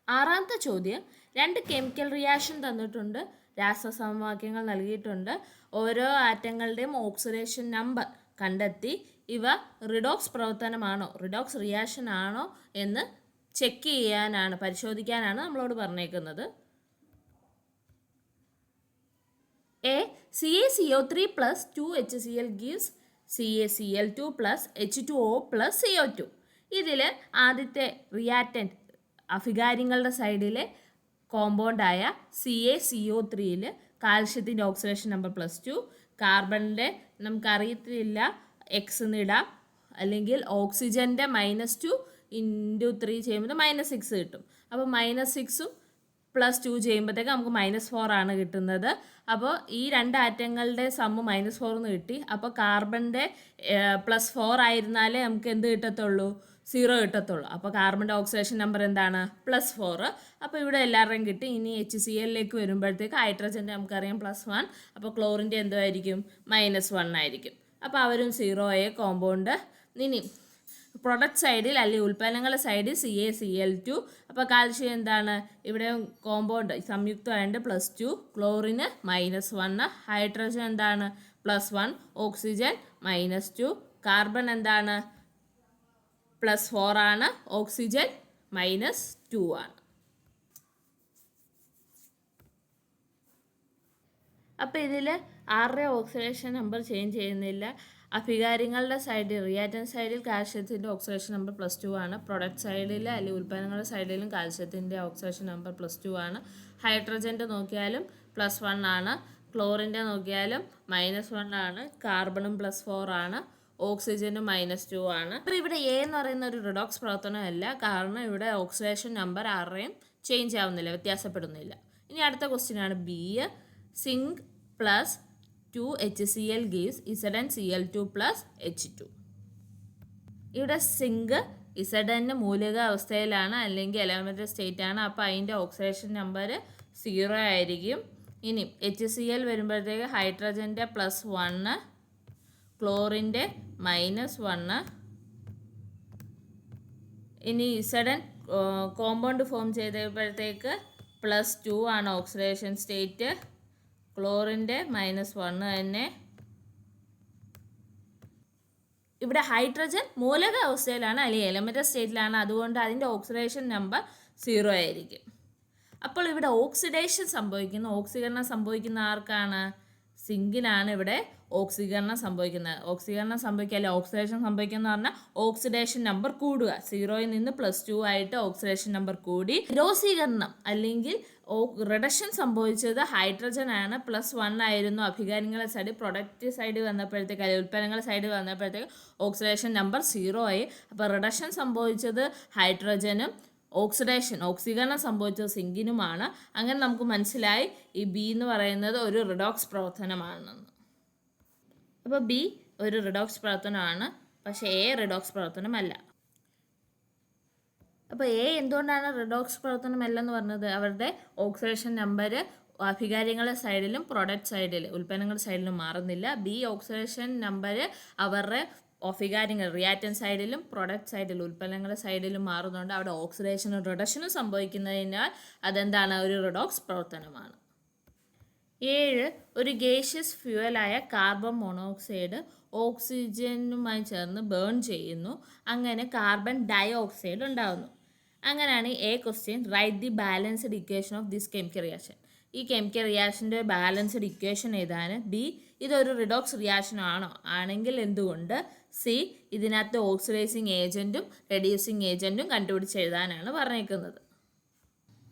ആറാമത്തെ ചോദ്യം, രണ്ട് കെമിക്കൽ റിയാക്ഷൻ തന്നിട്ടുണ്ട്, രാസസമവാക്യങ്ങൾ നൽകിയിട്ടുണ്ട്. ഓരോ ആറ്റങ്ങളുടെയും ഓക്സിഡേഷൻ നമ്പർ കണ്ടെത്തി ഇവ റിഡോക്സ് പ്രവർത്തനമാണോ, റിഡോക്സ് റിയാക്ഷൻ ആണോ എന്ന് ചെക്ക് ചെയ്യാനാണ്, പരിശോധിക്കാനാണ് നമ്മളോട് പറഞ്ഞേക്കുന്നത്. A. CaCO3 plus 2HCl gives CaCl2 plus H2O plus CO2. ഇതിൽ ആദ്യത്തെ റിയാക്റ്റൻറ്റ് അഭികാര്യങ്ങളുടെ സൈഡിലെ കോമ്പൗണ്ടായ CaCO3യിൽ കാൽഷ്യത്തിൻ്റെ ഓക്സിഡേഷൻ നമ്പർ +2, കാർബണിൻ്റെ നമുക്കറിയത്തില്ല, എക്സ് എന്നിടാം, അല്ലെങ്കിൽ ഓക്സിജൻ്റെ -2 × 3 ചെയ്യുമ്പോൾ -6 കിട്ടും. അപ്പോൾ -6ഉം +2 ചെയ്യുമ്പോഴത്തേക്ക് നമുക്ക് -4 ആണ് കിട്ടുന്നത്. അപ്പോൾ ഈ രണ്ട് ആറ്റങ്ങളുടെ സമ്മ് -4 എന്ന് കിട്ടി. അപ്പോൾ കാർബണിൻ്റെ +4 ആയിരുന്നാലേ നമുക്ക് എന്ത് കിട്ടത്തുള്ളൂ, 0 കിട്ടത്തുള്ളൂ. അപ്പോൾ കാർബണിൻ്റെ ഓക്സിഡേഷൻ നമ്പർ എന്താണ്, +4. അപ്പോൾ ഇവിടെ എല്ലാവരുടെയും കിട്ടി. ഇനി HCl വരുമ്പോഴത്തേക്ക് ഹൈഡ്രജൻ്റെ നമുക്കറിയാം +1. അപ്പോൾ ക്ലോറിൻ്റെ എന്തായിരിക്കും, -1 ആയിരിക്കും. അപ്പോൾ അവരും 0 കോമ്പൗണ്ട്. ഇനി പ്രൊഡക്റ്റ് സൈഡിൽ അല്ലെങ്കിൽ ഉൽപ്പന്നങ്ങളുടെ സൈഡിൽ CaCl2. അപ്പോൾ കാൽഷ്യം എന്താണ്, ഇവിടെ കോമ്പൗണ്ട് സംയുക്തമായിട്ട് +2, ക്ലോറിന് -1, ഹൈഡ്രജൻ എന്താണ് +1, ഓക്സിജൻ -2, കാർബൺ എന്താണ് +4 ആണ്, ഓക്സിജൻ -2 ആണ്. അപ്പോൾ ഇതിൽ ആരുടെ ഓക്സിഡേഷൻ നമ്പർ ചേഞ്ച് ചെയ്യുന്നില്ല. അഭികാര്യങ്ങളുടെ സൈഡിൽ, റിയാക്റ്റൻ്റ് സൈഡിൽ കാൽഷ്യത്തിൻ്റെ ഓക്സിഡേഷൻ നമ്പർ +2 ആണ്. പ്രൊഡക്റ്റ് സൈഡിൽ അല്ലെങ്കിൽ ഉൽപ്പന്നങ്ങളുടെ സൈഡിലും കാൽഷ്യത്തിൻ്റെ ഓക്സിഡേഷൻ നമ്പർ +2 ആണ്. ഹൈഡ്രജൻ്റെ നോക്കിയാലും +1 ആണ്, ക്ലോറിൻ്റെ നോക്കിയാലും -1 ആണ്, കാർബണും +4 ആണ്, ഓക്സിജനും -2 ആണ്. അപ്പോൾ ഇവിടെ എ എന്ന് പറയുന്ന ഒരു റിഡോക്സ് പ്രവർത്തനമല്ല, കാരണം ഇവിടെ ഓക്സിഡേഷൻ നമ്പർ ആരുടെയും ചേഞ്ച് ആവുന്നില്ല, വ്യത്യാസപ്പെടുന്നില്ല. ഇനി അടുത്ത ക്വസ്റ്റ്യൻ ആണ് B. Zinc plus 2HCl gives ZnCl2 plus H2. ഇവിടെ സിങ്ക് Zn മൂലക അവസ്ഥയിലാണ് അല്ലെങ്കിൽ എലമെൻ്ററി സ്റ്റേറ്റ് ആണ്. അപ്പോൾ അതിൻ്റെ ഓക്സിഡേഷൻ നമ്പർ 0 ആയിരിക്കും. ഇനി HCl വരുമ്പോഴത്തേക്ക് ഹൈഡ്രജൻ്റെ +1, ക്ലോറിൻ്റെ -1. ഇനി Zn കോമ്പൗണ്ട് ഫോം ചെയ്തപ്പോഴത്തേക്ക് +2 ആണ് ഓക്സിഡേഷൻ സ്റ്റേറ്റ്, ക്ലോറിൻ്റെ -1 തന്നെ. ഇവിടെ ഹൈഡ്രജൻ മൂലക അവസ്ഥയിലാണ് അല്ലെങ്കിൽ എലമെൻ്ററി സ്റ്റേറ്റിലാണ്, അതുകൊണ്ട് അതിൻ്റെ ഓക്സിഡേഷൻ നമ്പർ 0 ആയിരിക്കും. അപ്പോൾ ഇവിടെ ഓക്സിഡേഷൻ ഓക്സീകരണം സംഭവിക്കുന്ന ആർക്കാണ്, സിങ്കിനാണ് ഇവിടെ ഓക്സീകരണം സംഭവിക്കുന്നത്. ഓക്സീകരണം സംഭവിക്കുക അല്ലെങ്കിൽ ഓക്സിഡേഷൻ സംഭവിക്കുന്ന പറഞ്ഞാൽ ഓക്സിഡേഷൻ നമ്പർ കൂടുക, 0യിൽ നിന്ന് +2 ആയിട്ട് ഓക്സിഡേഷൻ നമ്പർ കൂടി. നിരോധീകരണം അല്ലെങ്കിൽ റിഡക്ഷൻ സംഭവിച്ചത് ഹൈഡ്രജൻ ആണ്, +1 ആയിരുന്നു അഭികാര്യങ്ങളുടെ സൈഡിൽ. പ്രൊഡക്റ്റ് സൈഡിൽ വന്നപ്പോഴത്തേക്ക് അല്ലെങ്കിൽ ഉൽപ്പന്നങ്ങളുടെ സൈഡിൽ വന്നപ്പോഴത്തേക്ക് ഓക്സിഡേഷൻ നമ്പർ 0 ആയി. അപ്പോൾ റിഡക്ഷൻ സംഭവിച്ചത് ഹൈഡ്രജനും ഓക്സീകരണം സംഭവിച്ചത് സിങ്കിനുമാണ്. അങ്ങനെ നമുക്ക് മനസ്സിലായി ഈ ബി എന്ന് പറയുന്നത് ഒരു റിഡോക്സ് പ്രവർത്തനമാണെന്ന്. അപ്പോൾ ബി ഒരു റിഡോക്സ് പ്രവർത്തനമാണ്, പക്ഷേ എ റിഡോക്സ് പ്രവർത്തനമല്ല. അപ്പോൾ എ എന്തുകൊണ്ടാണ് റിഡോക്സ് പ്രവർത്തനമല്ലെന്ന് പറഞ്ഞത്, അവരുടെ ഓക്സിഡേഷൻ നമ്പർ അഭികാര്യങ്ങളുടെ സൈഡിലും പ്രൊഡക്റ്റ് സൈഡിൽ ഉൽപ്പന്നങ്ങളുടെ സൈഡിലും മാറുന്നില്ല. ബി ഓക്സിഡേഷൻ നമ്പർ അവരുടെ അഭികാര്യങ്ങൾ റിയാക്റ്റൻ്റ് സൈഡിലും പ്രൊഡക്റ്റ് സൈഡിലും ഉൽപ്പന്നങ്ങളുടെ സൈഡിലും മാറുന്നുണ്ട്. അവിടെ ഓക്സിഡേഷനും റിഡക്ഷനും സംഭവിക്കുന്നതിനാൽ അതെന്താണ്, ഒരു റിഡോക്സ് പ്രവർത്തനമാണ്. 7 ഒരു ഗേഷ്യസ് ഫ്യൂവലായ കാർബൺ മോണോക്സൈഡ് ഓക്സിജനുമായി ചേർന്ന് ബേൺ ചെയ്യുന്നു, അങ്ങനെ കാർബൺ ഡൈ ഓക്സൈഡ് ഉണ്ടാകുന്നു. അങ്ങനെയാണ് A question, write the balanced equation of this chemical reaction. ഈ കെമിക്കൽ റിയാക്ഷൻ്റെ ബാലൻസ്ഡ് ഇക്വേഷൻ ഏതാണ്. ബി ഇതൊരു റിഡോക്സ് റിയാക്ഷൻ ആണോ, ആണെങ്കിൽ എന്തുകൊണ്ട്. സി ഇതിനകത്ത് ഓക്സിഡൈസിങ് ഏജൻറ്റും റെഡ്യൂസിങ് ഏജൻറ്റും കണ്ടുപിടിച്ച് എഴുതാനാണ് പറഞ്ഞേക്കുന്നത്.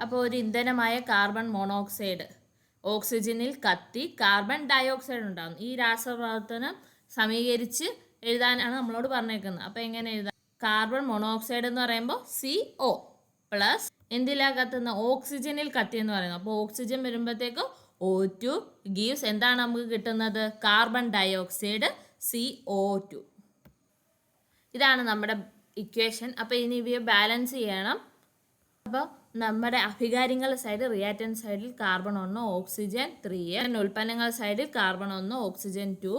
അപ്പോൾ ഒരു ഇന്ധനമായ കാർബൺ മോണോക്സൈഡ് ഓക്സിജനിൽ കത്തി കാർബൺ ഡൈ ഓക്സൈഡ് ഉണ്ടാകുന്നു. ഈ രാസപ്രവർത്തനം സമീകരിച്ച് എഴുതാനാണ് നമ്മളോട് പറഞ്ഞേക്കുന്നത്. അപ്പോൾ എങ്ങനെ എഴുതാം, കാർബൺ മോണോക്സൈഡ് എന്ന് പറയുമ്പോൾ CO പ്ലസ് എന്തിലാണ് കത്തുന്ന, ഓക്സിജനിൽ കത്തി എന്ന് പറയുന്നത്. അപ്പോൾ ഓക്സിജൻ വരുമ്പോഴത്തേക്ക് O2 ഗീവ്സ് എന്താണ് നമുക്ക് കിട്ടുന്നത്, കാർബൺ ഡൈ ഓക്സൈഡ് CO2. ഇതാണ് നമ്മുടെ ഇക്വേഷൻ. അപ്പോൾ ഇനി ഇവയെ ബാലൻസ് ചെയ്യണം. അപ്പോൾ നമ്മുടെ അഭികാര്യങ്ങളുടെ സൈഡിൽ റിയാക്റ്റൻ്റ് സൈഡിൽ കാർബൺ 1 ഓക്സിജൻ 3, ഉൽപ്പന്നങ്ങളുടെ സൈഡിൽ കാർബൺ 1 ഓക്സിജൻ 2.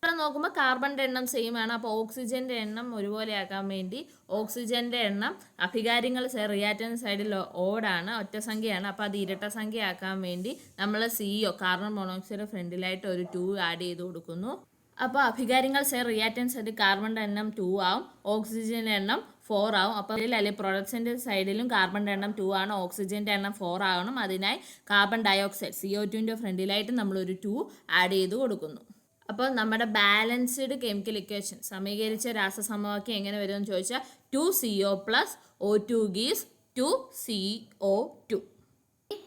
ഇവിടെ നോക്കുമ്പോൾ കാർബണിൻ്റെ എണ്ണം സെയിം ആണ്. അപ്പോൾ ഓക്സിജൻ്റെ എണ്ണം ഒരുപോലെ ആക്കാൻ വേണ്ടി ഓക്സിജൻ്റെ എണ്ണം അഭികാര്യങ്ങൾ റിയാക്റ്റൻ്റ് സൈഡിൽ ഓടാണ്, ഒറ്റ സംഖ്യയാണ്. അപ്പോൾ അത് ഇരട്ട സംഖ്യ ആക്കാൻ വേണ്ടി നമ്മൾ CO കാർബൺ മോണോക്സൈഡ് ഫ്രണ്ടിലായിട്ട് ഒരു 2 ആഡ് ചെയ്ത് കൊടുക്കുന്നു. അപ്പോൾ അഭികാര്യങ്ങൾ റിയാക്റ്റൻ്റ് സൈഡിൽ കാർബണിൻ്റെ എണ്ണം 2 ആവും, ഓക്സിജൻ്റെ എണ്ണം 4 ആവും. അപ്പോൾ അല്ലെങ്കിൽ പ്രൊഡക്ട്സിൻ്റെ സൈഡിലും കാർബണിൻ്റെ എണ്ണം 2 ആണ്, ഓക്സിജൻ്റെ എണ്ണം 4 ആവണം. അതിനായി കാർബൺ ഡയോക്സൈഡ് CO2ൻ്റെ ഫ്രണ്ടിലായിട്ട് നമ്മളൊരു 2 ആഡ് ചെയ്ത് കൊടുക്കുന്നു. അപ്പോൾ നമ്മുടെ ബാലൻസ്ഡ് കെമിക്കൽ ഇക്വേഷൻ സമീകരിച്ച രാസസമവാക്യം എങ്ങനെ വരുമെന്ന് ചോദിച്ചാൽ 2CO + O2 gives 2CO2.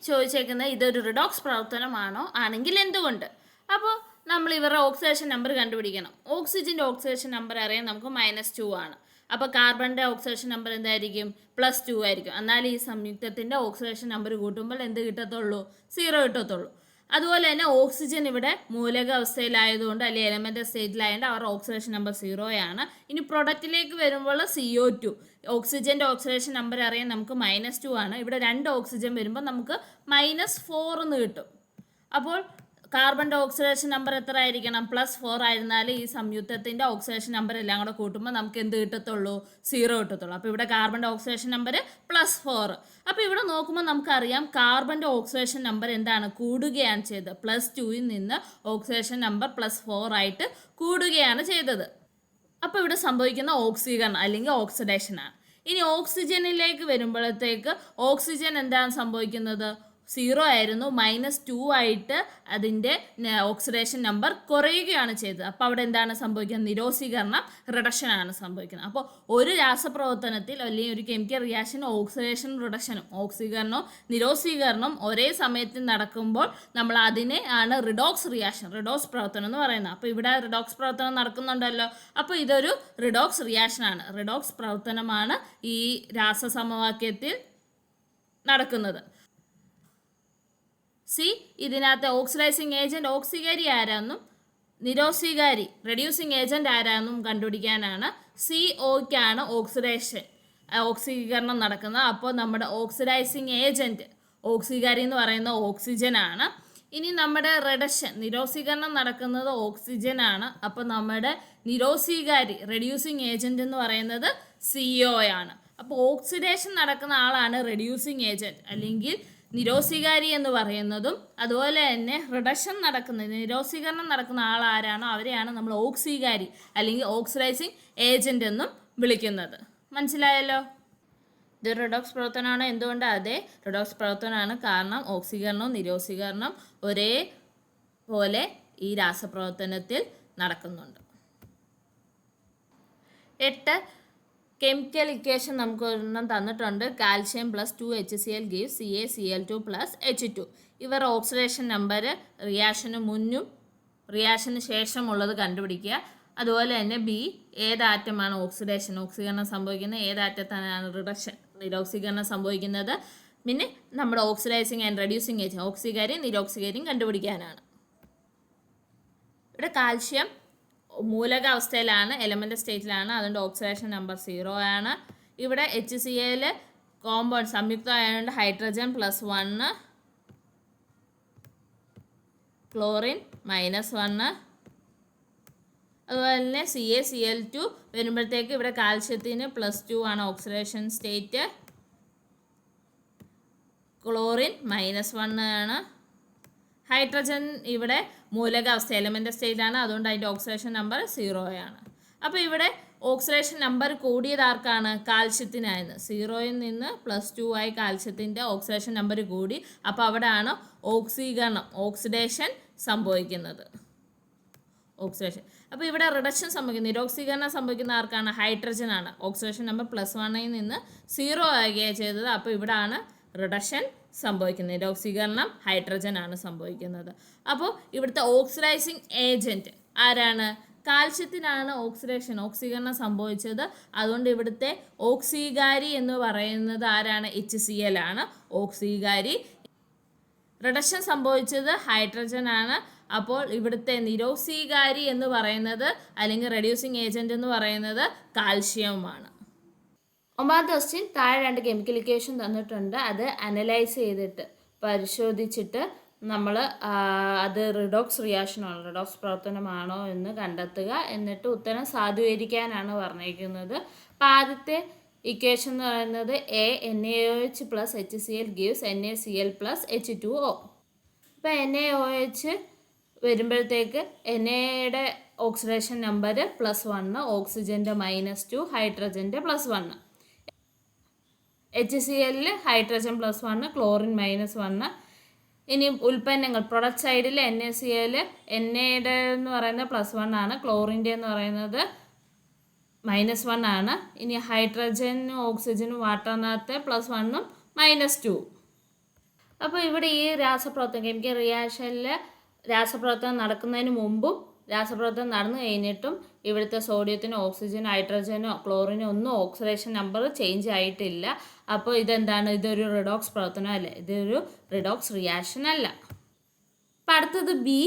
ചോദിച്ചേക്കുന്നത് ഇതൊരു റിഡോക്സ് പ്രവർത്തനമാണോ, ആണെങ്കിൽ എന്തുകൊണ്ട്? അപ്പോൾ നമ്മൾ ഇവരുടെ ഓക്സിഡേഷൻ നമ്പർ കണ്ടുപിടിക്കണം. ഓക്സിജൻ്റെ ഓക്സിഡേഷൻ നമ്പർ അറിയാൻ നമുക്ക് -2 ആണ്. അപ്പോൾ കാർബണിൻ്റെ ഓക്സിഡേഷൻ നമ്പർ എന്തായിരിക്കും? +2 ആയിരിക്കും. എന്നാൽ ഈ സംയുക്തത്തിൻ്റെ ഓക്സിഡേഷൻ നമ്പർ കൂട്ടുമ്പോൾ എന്ത് കിട്ടത്തുള്ളൂ? 0 കിട്ടത്തുള്ളൂ. അതുപോലെ തന്നെ ഓക്സിജൻ ഇവിടെ മൂലക അവസ്ഥയിലായതുകൊണ്ട് അല്ലെങ്കിൽ എലമെൻ്റ് സ്റ്റേറ്റിലായതുകൊണ്ട് അവരുടെ ഓക്സിഡേഷൻ നമ്പർ 0 ആണ്. ഇനി പ്രൊഡക്റ്റിലേക്ക് വരുമ്പോൾ CO2 ഓക്സിജൻ്റെ ഓക്സിഡേഷൻ നമ്പർ അറിയാൻ നമുക്ക് -2 ആണ്. ഇവിടെ 2 ഓക്സിജൻ വരുമ്പോൾ നമുക്ക് -4 എന്ന് കിട്ടും. അപ്പോൾ കാർബണിൻ്റെ ഓക്സിഡേഷൻ നമ്പർ എത്ര ആയിരിക്കണം? +4 ആയിരുന്നാൽ ഈ സംയുക്തത്തിൻ്റെ ഓക്സിഡേഷൻ നമ്പർ എല്ലാം കൂടെ കൂട്ടുമ്പോൾ നമുക്ക് എന്ത് കിട്ടത്തുള്ളൂ? 0 കിട്ടത്തുള്ളൂ. അപ്പോൾ ഇവിടെ കാർബണിൻ്റെ ഓക്സിഡേഷൻ നമ്പർ +4. അപ്പോൾ ഇവിടെ നോക്കുമ്പോൾ നമുക്കറിയാം കാർബണിൻ്റെ ഓക്സിഡേഷൻ നമ്പർ എന്താണ്? കൂടുകയാണ് ചെയ്തത്. +2ൽ നിന്ന് ഓക്സിഡേഷൻ നമ്പർ +4 ആയിട്ട് കൂടുകയാണ് ചെയ്തത്. അപ്പോൾ ഇവിടെ സംഭവിക്കുന്ന ഓക്സീകരണം അല്ലെങ്കിൽ ഓക്സിഡേഷനാണ്. ഇനി ഓക്സിജനിലേക്ക് വരുമ്പോഴത്തേക്ക് ഓക്സിജൻ എന്താണ് സംഭവിക്കുന്നത്? 0 ആയിരുന്നു, -2 ആയിട്ട് അതിൻ്റെ ഓക്സിഡേഷൻ നമ്പർ കുറയുകയാണ് ചെയ്തത്. അപ്പോൾ അവിടെ എന്താണ് സംഭവിക്കുന്നത്? നിരോസീകരണം, റിഡക്ഷനാണ് സംഭവിക്കുന്നത്. അപ്പോൾ ഒരു രാസപ്രവർത്തനത്തിൽ അല്ലെങ്കിൽ ഒരു കെമിക്കൽ റിയാക്ഷൻ ഓക്സിഡേഷൻ റിഡക്ഷനും ഓക്സീകരണവും നിരോസീകരണവും ഒരേ സമയത്ത് നടക്കുമ്പോൾ നമ്മൾ അതിനെ ആണ് റിഡോക്സ് റിയാക്ഷൻ, റിഡോക്സ് പ്രവർത്തനം എന്ന് പറയുന്നത്. അപ്പോൾ ഇവിടെ റിഡോക്സ് പ്രവർത്തനം നടക്കുന്നുണ്ടല്ലോ. അപ്പോൾ ഇതൊരു റിഡോക്സ് റിയാക്ഷനാണ്, റിഡോക്സ് പ്രവർത്തനമാണ് ഈ രാസസമവാക്യത്തിൽ നടക്കുന്നത്. ഇതിനകത്ത് ഓക്സിഡൈസിങ് ഏജൻറ്റ് ഓക്സികാരി ആരാന്നും നിരോക്സികാരി റെഡ്യൂസിങ് ഏജൻറ്റ് ആരാന്നും കണ്ടുപിടിക്കാനാണ്. COയ്ക്കാണ് ഓക്സീകരണം നടക്കുന്നത്. അപ്പോൾ നമ്മുടെ ഓക്സിഡൈസിങ് ഏജൻറ്റ് ഓക്സികാരി എന്ന് പറയുന്ന ഓക്സിജനാണ്. ഇനി നമ്മുടെ റിഡക്ഷൻ നിരോക്സീകരണം നടക്കുന്നത് ഓക്സിജനാണ്. അപ്പോൾ നമ്മുടെ നിരോക്സികാരി റെഡ്യൂസിങ് ഏജൻറ്റ് എന്ന് പറയുന്നത് CO ആണ്. അപ്പോൾ ഓക്സിഡേഷൻ നടക്കുന്ന ആളാണ് റെഡ്യൂസിങ് ഏജൻറ്റ് അല്ലെങ്കിൽ നിരോക്സികാരി എന്ന് പറയുന്നതും. അതുപോലെ തന്നെ റിഡക്ഷൻ നടക്കുന്ന നിരോക്സീകരണം നടക്കുന്ന ആൾ ആരാണോ അവരെയാണ് നമ്മൾ ഓക്സികാരി അല്ലെങ്കിൽ ഓക്സിഡൈസിങ് ഏജൻ്റ് എന്നും വിളിക്കുന്നത്. മനസ്സിലായല്ലോ? ഇത് റിഡോക്സ് പ്രവർത്തനമാണ്. എന്തുകൊണ്ട്? അതെ, റിഡോക്സ് പ്രവർത്തനമാണ്. കാരണം ഓക്സീകരണവും നിരോക്സീകരണം ഒരേപോലെ ഈ രാസപ്രവർത്തനത്തിൽ നടക്കുന്നുണ്ട്. 8 കെമിക്കൽ ഇക്വേഷൻ നമുക്ക് ഒരെണ്ണം തന്നിട്ടുണ്ട്. Calcium + 2HCl gives CaCl2 + H2. ഇവർ ഓക്സിഡേഷൻ നമ്പർ റിയാക്ഷന് മുന്നും റിയാക്ഷന് ശേഷമുള്ളത് കണ്ടുപിടിക്കുക. അതുപോലെ തന്നെ B ഏത് ആറ്റമാണ് ഓക്സികരണം സംഭവിക്കുന്നത്, ഏത് ആറ്റത്താണ് റിഡക്ഷൻ നിരോക്സീകരണം സംഭവിക്കുന്നത്. പിന്നെ നമ്മുടെ ഓക്സിഡൈസിങ് ആൻഡ് റെഡ്യൂസിങ് ഏജൻറ്റ് ഓക്സികാരിയും നിരോക്സികാരിയും കണ്ടുപിടിക്കാനാണ്. ഇവിടെ കാൽഷ്യം മൂലക അവസ്ഥയിലാണ്, എലമെൻ്റ് സ്റ്റേറ്റിലാണ്, അതുകൊണ്ട് ഓക്സിഡേഷൻ നമ്പർ 0 ആണ്. ഇവിടെ HCl കോമ്പൗണ്ട് സംയുക്തമായതുകൊണ്ട് ഹൈഡ്രജൻ +1, ക്ലോറിൻ -1. അതുപോലെ തന്നെ CaCl2 വരുമ്പോഴത്തേക്ക് ഇവിടെ കാൽഷ്യത്തിന് +2 ആണ് ഓക്സിഡേഷൻ സ്റ്റേറ്റ്, ക്ലോറിൻ -1 ആണ്. ഹൈഡ്രജൻ ഇവിടെ മൂലകാവസ്ഥ എലമെൻ്റ് സ്റ്റേറ്റിലാണ്, അതുകൊണ്ട് അതിൻ്റെ ഓക്സിഡേഷൻ നമ്പർ 0 ആണ്. അപ്പോൾ ഇവിടെ ഓക്സിഡേഷൻ നമ്പർ കൂടിയത് ആർക്കാണ്? കാൽഷ്യത്തിനായിരുന്നു. 0ൽ നിന്ന് +2 ആയി കാൽഷ്യത്തിൻ്റെ ഓക്സിഡേഷൻ നമ്പർ കൂടി. അപ്പോൾ അവിടെയാണ് ഓക്സിഡേഷൻ സംഭവിക്കുന്നത്. ഓക്സിഡേഷൻ. അപ്പോൾ ഇവിടെ റിഡക്ഷൻ സംഭവിക്കുന്നത് നിരോക്സീകരണം സംഭവിക്കുന്ന ആർക്കാണ്? ഹൈഡ്രജൻ ആണ്. ഓക്സിഡേഷൻ നമ്പർ +1ൽ നിന്ന് 0 ആകുകയാണ് ചെയ്തത്. അപ്പോൾ ഇവിടെയാണ് റിഡക്ഷൻ സംഭവിക്കുന്നത്. നിരോക്സീകരണം ഹൈഡ്രജൻ ആണ് സംഭവിക്കുന്നത്. അപ്പോൾ ഇവിടുത്തെ ഓക്സിഡൈസിങ് ഏജൻറ്റ് ആരാണ്? കാൽഷ്യത്തിനാണ് ഓക്സീകരണം സംഭവിച്ചത്. അതുകൊണ്ട് ഇവിടുത്തെ ഓക്സികാരി എന്ന് പറയുന്നത് ആരാണ്? HCl ആണ് ഓക്സികാരി. റിഡക്ഷൻ സംഭവിച്ചത് ഹൈഡ്രജൻ ആണ്. അപ്പോൾ ഇവിടുത്തെ നിരോക്സീകാരി എന്ന് പറയുന്നത് അല്ലെങ്കിൽ റെഡ്യൂസിങ് ഏജൻറ്റ് എന്ന് പറയുന്നത് കാൽഷ്യവുമാണ്. 9ാമത്തെ ക്വസ്റ്റ്യൻ താഴെ 2 കെമിക്കൽ ഇക്വേഷൻ തന്നിട്ടുണ്ട്. അത് അനലൈസ് ചെയ്തിട്ട് പരിശോധിച്ചിട്ട് നമ്മൾ അത് റിഡോക്സ് റിയാക്ഷനാണോ റിഡോക്സ് പ്രവർത്തനമാണോ എന്ന് കണ്ടെത്തുക. എന്നിട്ട് ഉത്തരം സാധൂകരിക്കാനാണ് പറഞ്ഞിരിക്കുന്നത്. അപ്പോൾ ആദ്യത്തെ ഇക്വേഷൻ എന്ന് പറയുന്നത് NaOH plus HCl gives NaCl plus H2O. ഇപ്പോൾ NaOH വരുമ്പോഴത്തേക്ക് NAയുടെ ഓക്സിഡേഷൻ നമ്പർ +1, ഓക്സിജൻ്റെ -2, ഹൈഡ്രജൻ്റെ +1. HCl hydrogen +1, chlorine -1. ഇനി ഉൽപ്പന്നങ്ങൾ പ്രൊഡക്റ്റ് സൈഡിൽ NaCl NAയുടെ എന്ന് പറയുന്നത് +1 ആണ്, ക്ലോറിൻ്റെ എന്ന് പറയുന്നത് -1 ആണ്. ഇനി ഹൈഡ്രജനും ഓക്സിജനും വാട്ടറിനകത്ത് +1ഉം -2. അപ്പോൾ ഇവിടെ ഈ രാസപ്രവർത്തനം കെമിക്കൽ റിയാക്ഷനിൽ രാസപ്രവർത്തനം നടക്കുന്നതിന് മുമ്പും രാസപ്രവർത്തനം നടന്നു കഴിഞ്ഞിട്ടും ഇവിടുത്തെ സോഡിയത്തിനോ ഓക്സിജനോ ഹൈഡ്രജനോ ക്ലോറിനോ ഒന്നും ഓക്സിഡേഷൻ നമ്പർ ചേഞ്ച് ആയിട്ടില്ല. അപ്പോൾ ഇതെന്താണ്? ഇതൊരു റിഡോക്സ് പ്രവർത്തനം അല്ല, ഇതൊരു റിഡോക്സ് റിയാക്ഷൻ അല്ല. അപ്പം അടുത്തത് B,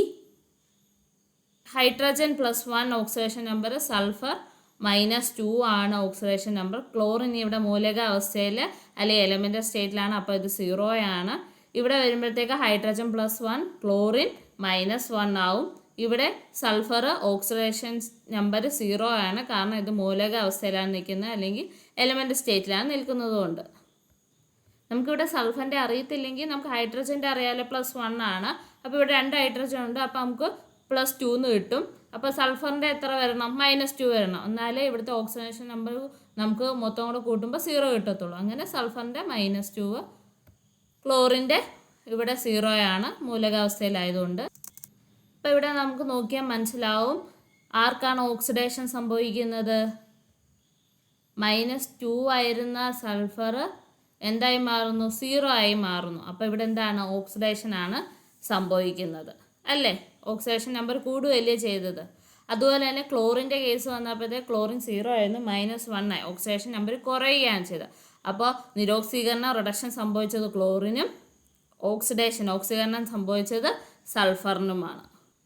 hydrogen +1 oxidation number, sulphur -2 ആണ് ഓക്സിഡേഷൻ നമ്പർ. ക്ലോറിൻ ഇവിടെ മൂലക അവസ്ഥയിൽ അല്ലെങ്കിൽ എലമെൻ്റൽ സ്റ്റേറ്റിലാണ്, അപ്പോൾ ഇത് 0 ആണ്. ഇവിടെ വരുമ്പോഴത്തേക്ക് ഹൈഡ്രജൻ +1 ക്ലോറിൻ -1 ആവും. ഇവിടെ സൾഫർ ഓക്സിഡേഷൻ നമ്പർ 0 ആണ്, കാരണം ഇത് മൂലക അവസ്ഥയിലാണ് നിൽക്കുന്നത് അല്ലെങ്കിൽ എലമെൻ്റ് സ്റ്റേറ്റിലാണ് നിൽക്കുന്നതുകൊണ്ട്. നമുക്കിവിടെ സൾഫറിൻ്റെ അറിയത്തില്ലെങ്കിൽ നമുക്ക് ഹൈഡ്രജൻ്റെ അറിയാലോ, +1 ആണ്. അപ്പോൾ ഇവിടെ 2 ഹൈഡ്രജൻ ഉണ്ട്, അപ്പോൾ നമുക്ക് +2 എന്ന് കിട്ടും. അപ്പോൾ സൾഫറിൻ്റെ എത്ര വരണം? -2 വരണം, എന്നാലേ ഇവിടുത്തെ ഓക്സിഡേഷൻ നമ്പർ നമുക്ക് മൊത്തം കൂടെ കൂട്ടുമ്പോൾ 0 കിട്ടത്തുള്ളൂ. അങ്ങനെ സൾഫറിൻ്റെ -2, ക്ലോറിൻ്റെ ഇവിടെ 0 ആണ് മൂലകാവസ്ഥയിലായതുകൊണ്ട്. അപ്പോൾ ഇവിടെ നമുക്ക് നോക്കിയാൽ മനസ്സിലാവും ആർക്കാണ് ഓക്സിഡേഷൻ സംഭവിക്കുന്നത്. -2 ആയിരുന്ന സൾഫർ എന്തായി മാറുന്നു? 0 ആയി മാറുന്നു. അപ്പോൾ ഇവിടെ എന്താണ്? ഓക്സിഡേഷൻ ആണ് സംഭവിക്കുന്നത് അല്ലേ? ഓക്സിഡേഷൻ നമ്പർ കൂടുകയല്ലേ ചെയ്തത്. അതുപോലെ തന്നെ ക്ലോറിൻ്റെ കേസ് വന്നപ്പോഴത്തേക്ക് ക്ലോറിൻ 0 ആയിരുന്നു, -1 ആയി, ഓക്സിഡേഷൻ നമ്പർ കുറയുകയാണ് ചെയ്തത്. അപ്പോൾ നിരോക്സീകരണം റിഡക്ഷൻ സംഭവിച്ചത് ക്ലോറിനും, ഓക്സിഡീകരണം സംഭവിച്ചത് സൾഫറിനുമാണ്.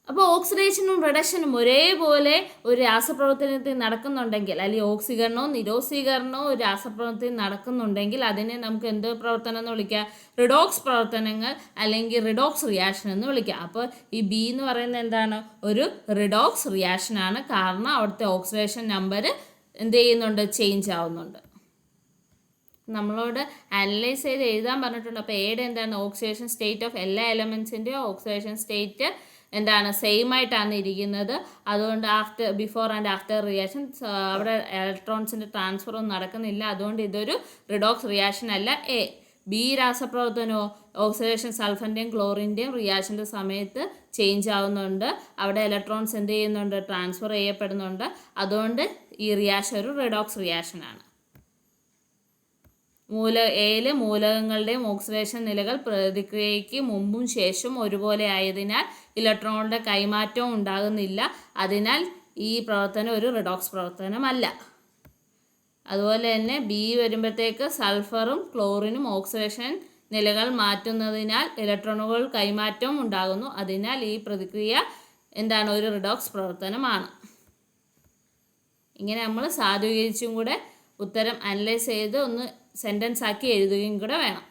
അപ്പോൾ ഓക്സിഡേഷനും റിഡക്ഷനും ഒരേപോലെ ഒരു രാസപ്രവർത്തനത്തിൽ നടക്കുന്നുണ്ടെങ്കിൽ, അല്ലെങ്കിൽ ഓക്സീകരണവും നിരോക്സീകരണവും ഒരു രാസപ്രവർത്തനത്തിൽ നടക്കുന്നുണ്ടെങ്കിൽ അതിനെ നമുക്ക് എന്ത് പ്രവർത്തനം എന്ന് വിളിക്കാം? റിഡോക്സ് പ്രവർത്തനങ്ങൾ അല്ലെങ്കിൽ റിഡോക്സ് റിയാക്ഷൻ എന്ന് വിളിക്കാം. അപ്പോൾ ഈ ബി എന്ന് പറയുന്നത് എന്താണ്? ഒരു റിഡോക്സ് റിയാക്ഷനാണ്, കാരണം അവിടുത്തെ ഓക്സിഡേഷൻ നമ്പർ എന്ത് ചെയ്യുന്നുണ്ട്? ചേഞ്ച് ആവുന്നുണ്ട്. നമ്മളോട് അനലൈസ് ചെയ്ത് എഴുതാൻ പറഞ്ഞിട്ടുണ്ട്. അപ്പോൾ എയുടെ എന്താണ്? ഓക്സിഡേഷൻ സ്റ്റേറ്റ് ഓഫ് എല്ലാ എലമെൻസിൻ്റെയും ഓക്സിഡേഷൻ സ്റ്റേറ്റ് എന്താണ്? സെയിം ആയിട്ടാണ് ഇരിക്കുന്നത്. അതുകൊണ്ട് ബിഫോർ ആൻഡ് ആഫ്റ്റർ റിയാക്ഷൻ അവിടെ ഇലക്ട്രോൺസിൻ്റെ ട്രാൻസ്ഫർ ഒന്നും നടക്കുന്നില്ല. അതുകൊണ്ട് ഇതൊരു റിഡോക്സ് റിയാക്ഷൻ അല്ല. ബി രാസപ്രവർത്തനമോ ഓക്സിഡേഷൻ സൾഫറിൻ്റെയും ക്ലോറിൻ്റെയും റിയാക്ഷൻ്റെ സമയത്ത് ചേഞ്ച് ആവുന്നുണ്ട്. അവിടെ ഇലക്ട്രോൺസ് എന്ത് ചെയ്യുന്നുണ്ട്? ട്രാൻസ്ഫർ ചെയ്യപ്പെടുന്നുണ്ട്. അതുകൊണ്ട് ഈ റിയാക്ഷൻ ഒരു റിഡോക്സ് റിയാക്ഷനാണ്. എയിൽ മൂലകങ്ങളുടെയും ഓക്സിഡേഷൻ നിലകൾ പ്രതിക്രിയയ്ക്ക് മുമ്പും ശേഷവും ഒരുപോലെ ആയതിനാൽ ഇലക്ട്രോണുകളുടെ കൈമാറ്റവും ഉണ്ടാകുന്നില്ല. അതിനാൽ ഈ പ്രവർത്തനം ഒരു റിഡോക്സ് പ്രവർത്തനമല്ല. അതുപോലെ തന്നെ ബി വരുമ്പോഴത്തേക്ക് സൾഫറും ക്ലോറിനും ഓക്സിഡേഷൻ നിലകൾ മാറ്റുന്നതിനാൽ ഇലക്ട്രോണുകൾ കൈമാറ്റവും ഉണ്ടാകുന്നു. അതിനാൽ ഈ പ്രതിക്രിയ എന്താണ്? ഒരു റിഡോക്സ് പ്രവർത്തനമാണ്. ഇങ്ങനെ നമ്മൾ സാധൂകരിച്ചും കൂടെ ഉത്തരം അനലൈസ് ചെയ്ത് ഒന്ന് സെൻറ്റൻസ് ആക്കി എഴുതുകയും കൂടെ വേണം.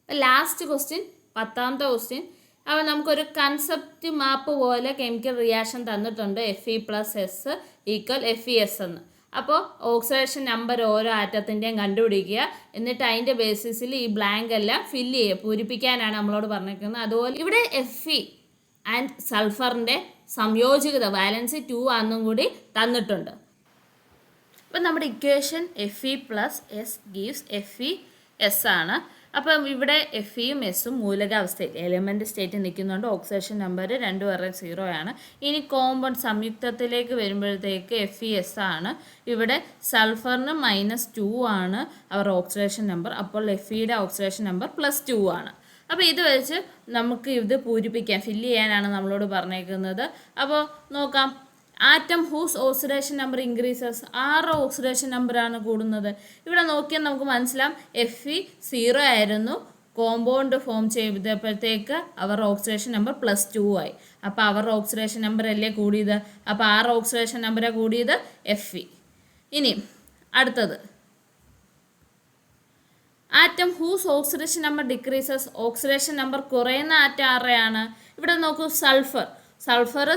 ലാസ്റ്റ് ക്വസ്റ്റ്യൻ, 10ാമത്തെ ക്വസ്റ്റ്യൻ. അപ്പോൾ നമുക്കൊരു കൺസെപ്റ്റ് മാപ്പ് പോലെ കെമിക്കൽ റിയാക്ഷൻ തന്നിട്ടുണ്ട്. Fe+S = FeS എന്ന്. അപ്പോൾ ഓക്സിഡേഷൻ നമ്പർ ഓരോ ആറ്റത്തിൻ്റെയും കണ്ടുപിടിക്കുക. എന്നിട്ട് അതിൻ്റെ ബേസിസിൽ ഈ ബ്ലാങ്ക് എല്ലാം ഫില്ല് ചെയ്യുക, പൂരിപ്പിക്കാനാണ് നമ്മളോട് പറഞ്ഞിരിക്കുന്നത്. അതുപോലെ ഇവിടെ Fe ആൻഡ് സൾഫറിൻ്റെ സംയോജികത വാലൻസി 2 ആണെന്നും കൂടി തന്നിട്ടുണ്ട്. അപ്പം നമ്മുടെ ഇക്വേഷൻ Fe+S ഗീവ്സ് FeS ആണ്. അപ്പം ഇവിടെ Feയും Sഉം മൂലകാവസ്ഥയിൽ എലമെൻ്റ് സ്റ്റേറ്റിൽ നിൽക്കുന്നുണ്ട്. ഓക്സിഡേഷൻ നമ്പർ 2 0 ആണ്. ഇനി കോമ്പൗണ്ട് സംയുക്തത്തിലേക്ക് വരുമ്പോഴത്തേക്ക് FeS ആണ്. ഇവിടെ സൾഫറിന് -2 ആണ് അവരുടെ ഓക്സിഡേഷൻ നമ്പർ. അപ്പോൾ Feയുടെ ഓക്സിഡേഷൻ നമ്പർ +2 ആണ്. അപ്പോൾ ഇത് വെച്ച് നമുക്ക് ഇത് പൂരിപ്പിക്കാം, ഫില്ല് ചെയ്യാനാണ് നമ്മളോട് പറഞ്ഞേക്കുന്നത്. അപ്പോൾ നോക്കാം. Atom whose oxidation number increases, ആറ് ഓക്സിഡേഷൻ നമ്പറാണ് കൂടുന്നത്. ഇവിടെ നോക്കിയാൽ നമുക്ക് മനസ്സിലാവും Fe 0 ആയിരുന്നു, കോമ്പൗണ്ട് ഫോം ചെയ്തപ്പോഴത്തേക്ക് അവരുടെ ഓക്സിഡേഷൻ നമ്പർ +2 ആയി. അപ്പോൾ അവരുടെ ഓക്സിഡേഷൻ നമ്പർ അല്ലേ കൂടിയത്. അപ്പോൾ 6 ഓക്സിഡേഷൻ നമ്പറാണ് കൂടിയത് Fe. ഇനി അടുത്തത് atom whose oxidation number decreases, oxidation number കുറയുന്ന ആറ്റം ആരുടെയാണ്? ഇവിടെ നോക്കൂ, സൾഫർ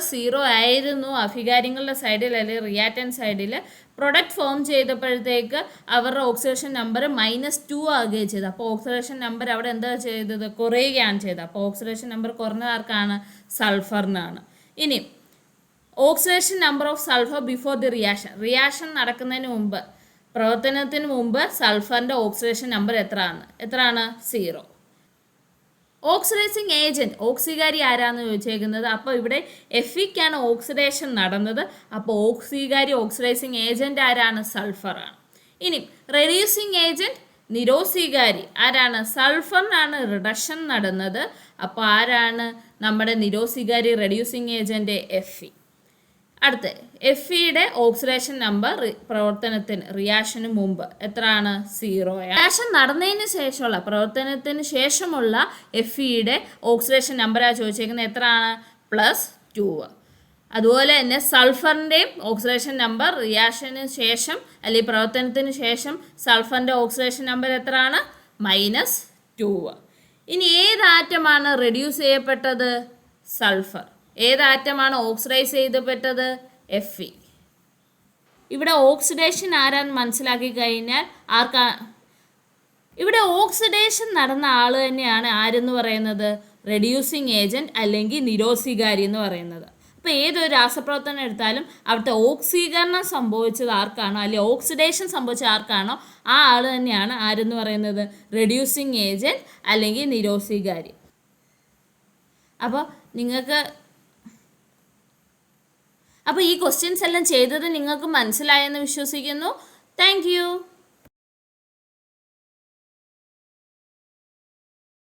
0 ആയിരുന്നു അഭികാര്യങ്ങളുടെ സൈഡിൽ അല്ലെങ്കിൽ റിയാക്റ്റൻ സൈഡിൽ. പ്രൊഡക്റ്റ് ഫോം ചെയ്തപ്പോഴത്തേക്ക് അവരുടെ ഓക്സിഡേഷൻ നമ്പർ -2 ആകുകയും ചെയ്തു. അപ്പോൾ ഓക്സിഡേഷൻ നമ്പർ അവിടെ എന്താ ചെയ്തത്? കുറയുകയാണ് ചെയ്തത്. അപ്പോൾ ഓക്സിഡേഷൻ നമ്പർ കുറഞ്ഞത് ആർക്കാണ്? സൾഫറിനാണ്. ഇനി oxidation number of sulphur before the reaction നടക്കുന്നതിന് മുമ്പ്, പ്രവർത്തനത്തിന് മുമ്പ് സൾഫറിൻ്റെ ഓക്സിഡേഷൻ നമ്പർ എത്രയാണ്? 0. ഓക്സിഡൈസിങ് ഏജൻറ്റ്, ഓക്സികാരി ആരാന്ന് ചോദിച്ചേക്കുന്നത്. അപ്പോൾ ഇവിടെ എഫിക്കാണ് ഓക്സിഡേഷൻ നടന്നത്. അപ്പോൾ ഓക്സികാരി ഓക്സിഡൈസിങ് ഏജൻറ്റ് ആരാണ്? സൾഫറാണ്. ഇനി റെഡ്യൂസിങ് ഏജൻറ്റ്, നിരോസികാരി ആരാണ്? സൾഫറിനാണ് റിഡക്ഷൻ നടന്നത്. അപ്പോൾ ആരാണ് നമ്മുടെ നിരോസികാരി റെഡ്യൂസിങ് ഏജൻറ്റ്? എഫ്. അടുത്ത് എഫിയുടെ ഓക്സിഡേഷൻ നമ്പർ പ്രവർത്തനത്തിന് റിയാക്ഷന് മുമ്പ് എത്രയാണ്? 0. റിയാക്ഷൻ നടന്നതിന് ശേഷമുള്ള, പ്രവർത്തനത്തിന് ശേഷമുള്ള എഫിയുടെ ഓക്സിഡേഷൻ നമ്പറാണ് ചോദിച്ചേക്കുന്നത്. എത്രയാണ്? +2. അതുപോലെ തന്നെ സൾഫറിൻ്റെയും ഓക്സിഡേഷൻ നമ്പർ റിയാക്ഷന് ശേഷം അല്ലെങ്കിൽ പ്രവർത്തനത്തിന് ശേഷം സൾഫറിൻ്റെ ഓക്സിഡേഷൻ നമ്പർ എത്രയാണ്? -2. ഇനി ഏത് ആറ്റമാണ് റെഡ്യൂസ് ചെയ്യപ്പെട്ടത്? സൾഫർ. ഏത് ആറ്റമാണ് ഓക്സിഡൈസ് ചെയ്യപ്പെട്ടത്? എഫ്. ഇവിടെ ഓക്സിഡേഷൻ ആരാന്ന് മനസ്സിലാക്കി കഴിഞ്ഞാൽ ഇവിടെ ഓക്സിഡേഷൻ നടന്ന ആൾ തന്നെയാണ് ആരെന്ന് പറയുന്നത്? റെഡ്യൂസിങ് ഏജൻറ്റ് അല്ലെങ്കിൽ നിരോസികാരി എന്ന് പറയുന്നത്. അപ്പോൾ ഏതൊരു രാസപ്രവർത്തനം എടുത്താലും അവിടുത്തെ ഓക്സീകരണം സംഭവിച്ചത് ആർക്കാണോ അല്ലെങ്കിൽ ഓക്സിഡേഷൻ സംഭവിച്ചത് ആർക്കാണോ ആ ആൾ തന്നെയാണ് ആരെന്ന് പറയുന്നത്? റെഡ്യൂസിങ് ഏജൻറ്റ് അല്ലെങ്കിൽ നിരോസികാരി. അപ്പോൾ ഈ ക്വസ്റ്റ്യൻസ് എല്ലാം ചെയ്തത് നിങ്ങൾക്ക് മനസ്സിലായെന്ന് വിശ്വസിക്കുന്നു. Thank you.